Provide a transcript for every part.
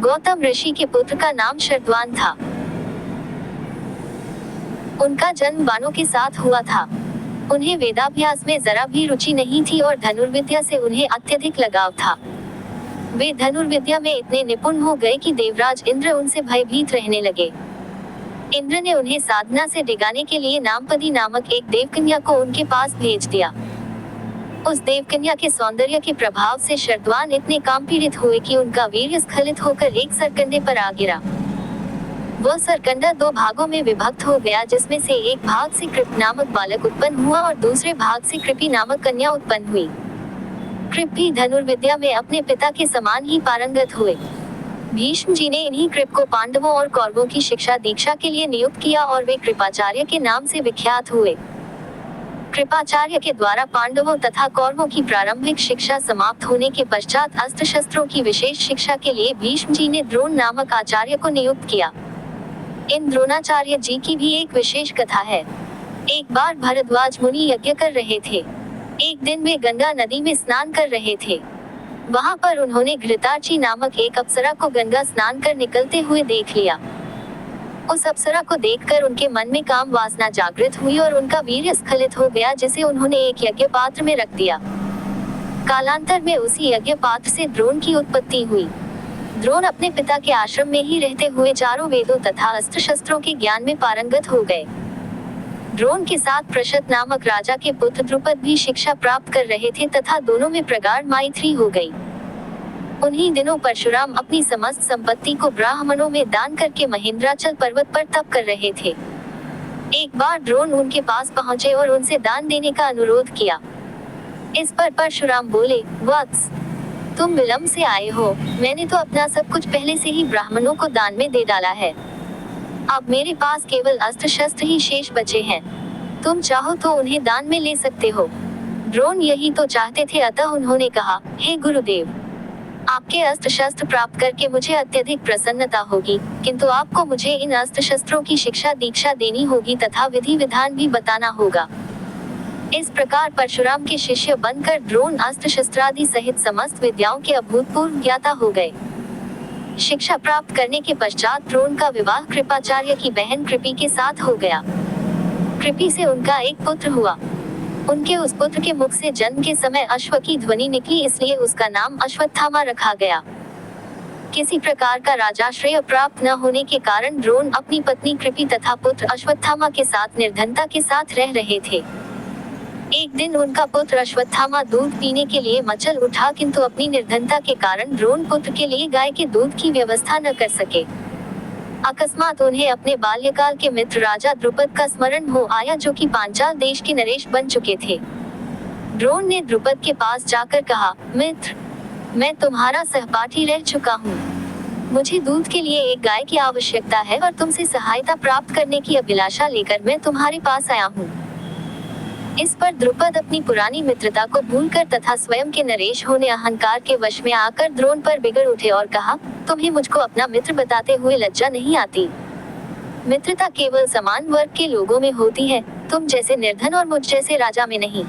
गौतम ऋषि के पुत्र का नाम शरद्वान था। उनका जन्म बाणों के साथ हुआ था। उन्हें वेदाभ्यास में जरा भी रुचि नहीं थी और धनुर्विद्या से उन्हें अत्यधिक लगाव था। वे धनुर्विद्या में इतने निपुण हो गए कि देवराज इंद्र उनसे भयभीत रहने लगे। इंद्र ने उन्हें साधना से डिगाने के लिए नामपदी नामक एक देवकन्या को उनके पास भेज दिया। उस देवकन्या के सौंदर्य के प्रभाव से शरद्वान इतने कामपीड़ित हुए कि उनका वीर्य स्खलित होकर एक सरकंडे पर आ गिरा। वह सरकंडा 2 भागों में विभक्त हो गया, जिसमें से एक भाग से कृप नामक बालक उत्पन्न हुआ और दूसरे भाग से कृपी नामक कन्या उत्पन्न हुई। कृप भी धनुर्विद्या में अपने पिता के समान ही पारंगत हुए। भीष्म जी ने इन्हीं कृप को पांडवों और कौरवों की शिक्षा दीक्षा के लिए नियुक्त किया और वे कृपाचार्य के नाम से विख्यात हुए। कृपाचार्य के द्वारा पांडवों तथा कौरवों की प्रारंभिक शिक्षा समाप्त होने के पश्चात अस्त्र शस्त्रों की विशेष शिक्षा के लिए भीष्म जी ने द्रोण नामक आचार्य को नियुक्त किया। इन द्रोणाचार्य जी की भी एक विशेष कथा है। एक बार भरद्वाज मुनि यज्ञ कर रहे थे। एक दिन वे गंगा नदी में स्नान कर रहे थे। वहां पर उन्होंने घृताची नामक एक अप्सरा को गंगा स्नान कर निकलते हुए देख लिया। उस अप्सरा को देखकर उनके मन में काम वासना जागृत हुई और उनका वीर्य स्खलित हो गया, जिसे उन्होंने एक यज्ञ पात्र में रख दिया। कालांतर में उसी यज्ञ पात्र से द्रोण की उत्पत्ति हुई। द्रोण अपने पिता के आश्रम में ही रहते हुए चारों वेदों तथा अस्त्र शस्त्रों के ज्ञान में पारंगत हो गए। द्रोण के साथ प्रशत नामक राजा के पुत्र द्रुपद भी शिक्षा प्राप्त कर रहे थे तथा दोनों में प्रगाढ़ मैत्री हो गई। उन्हीं दिनों परशुराम अपनी समस्त संपत्ति को ब्राह्मणों में दान करके महेंद्राचल पर्वत पर तप कर रहे थे। एक बार द्रोण उनके पास पहुंचे और उनसे दान देने का अनुरोध किया। इस पर परशुराम बोले, वत्स, तुम विलंब से आए हो। मैंने तो अपना सब कुछ पहले से ही ब्राह्मणों को दान में दे डाला है। अब मेरे पास केवल अस्त्र शस्त्र ही शेष बचे हैं। तुम चाहो तो उन्हें दान में ले सकते हो। द्रोण यही तो चाहते थे, अतः उन्होंने कहा, हे गुरुदेव, आपके अस्त्र शस्त्र प्राप्त करके मुझे अत्यधिक प्रसन्नता होगी, किंतु आपको मुझे इन अस्त्र शस्त्रों की शिक्षा दीक्षा देनी होगी तथा विधि विधान भी बताना होगा। इस प्रकार परशुराम के शिष्य बनकर द्रोण अस्त्र शस्त्रादि सहित समस्त विद्याओं के अभूतपूर्व ज्ञाता हो गए। शिक्षा प्राप्त करने के पश्चात द्रोण का विवाह कृपाचार्य की बहन कृपी के साथ हो गया। कृपी से उनका एक पुत्र हुआ। उनके उस पुत्र के मुख से जन्म के समय अश्व की ध्वनि निकली, इसलिए उसका नाम अश्वत्थामा रखा गया। किसी प्रकार का राजाश्रय प्राप्त न होने के कारण द्रोण अपनी पत्नी कृपी तथा पुत्र अश्वत्थामा के साथ निर्धनता के साथ रह रहे थे। एक दिन उनका पुत्र अश्वत्थामा दूध पीने के लिए मचल उठा, किंतु अपनी निर्धनता के कारण द्रोण पुत्र के लिए गाय के दूध की व्यवस्था न कर सके। अकस्मात उन्हें अपने बाल्यकाल के मित्र राजा द्रुपद का स्मरण हो आया, जो कि पांचाल देश के नरेश बन चुके थे। द्रोण ने द्रुपद के पास जाकर कहा, मित्र, मैं तुम्हारा सहपाठी रह चुका हूँ। मुझे दूध के लिए एक गाय की आवश्यकता है और तुमसे सहायता प्राप्त करने की अभिलाषा लेकर मैं तुम्हारे पास आया हूँ। इस पर द्रुपद अपनी पुरानी मित्रता को भूलकर तथा स्वयं के नरेश होने अहंकार के वश में आकर द्रोण पर बिगड़ उठे और कहा, तुम्हें मुझको अपना मित्र बताते हुए लज्जा नहीं आती? मित्रता केवल समान वर्ग के लोगों में होती है, तुम जैसे निर्धन और मुझ जैसे राजा में नहीं।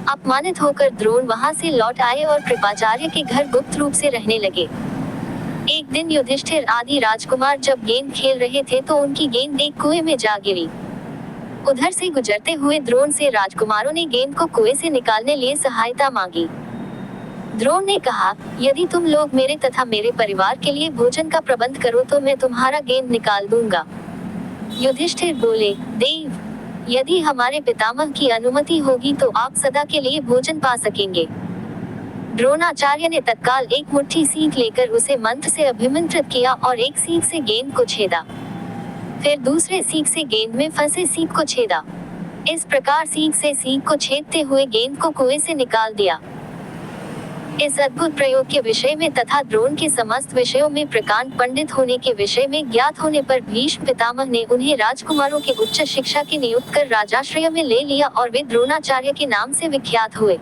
अपमानित होकर द्रोण वहां से लौट आए और कृपाचार्य के घर गुप्त रूप से रहने लगे। एक दिन युधिष्ठिर आदि राजकुमार जब गेंद खेल रहे थे तो उनकी गेंद एक कुएं में जा गिरी। उधर से गुजरते हुए द्रोण से राजकुमारों ने गेंद को कुएं से निकालने लिए सहायता मांगी। द्रोण ने कहा, यदि तुम लोग मेरे तथा मेरे परिवार के लिए भोजन का प्रबंध करो तो मैं तुम्हारा गेंद निकाल दूंगा। युधिष्ठिर बोले, देव, यदि हमारे पितामह की अनुमति होगी तो आप सदा के लिए भोजन पा सकेंगे। द्रोणाचार्य ने तत्काल एक मुट्ठी सीख लेकर उसे मंत्र से अभिमंत्रित किया और एक सीख से गेंद को छेदा। फिर दूसरे सीख से गेंद में फंसे सीख को छेदा। इस प्रकार सीख से सीख को छेदते हुए गेंद को कुएं से निकाल दिया। इस अद्भुत प्रयोग के विषय में तथा द्रोण के समस्त विषयों में प्रकांड पंडित होने के विषय में ज्ञात होने पर भीष्म पितामह ने उन्हें राजकुमारों के उच्च शिक्षा के नियुक्त कर राजाश्रय में ले लिया और वे द्रोणाचार्य के नाम से विख्यात हुए।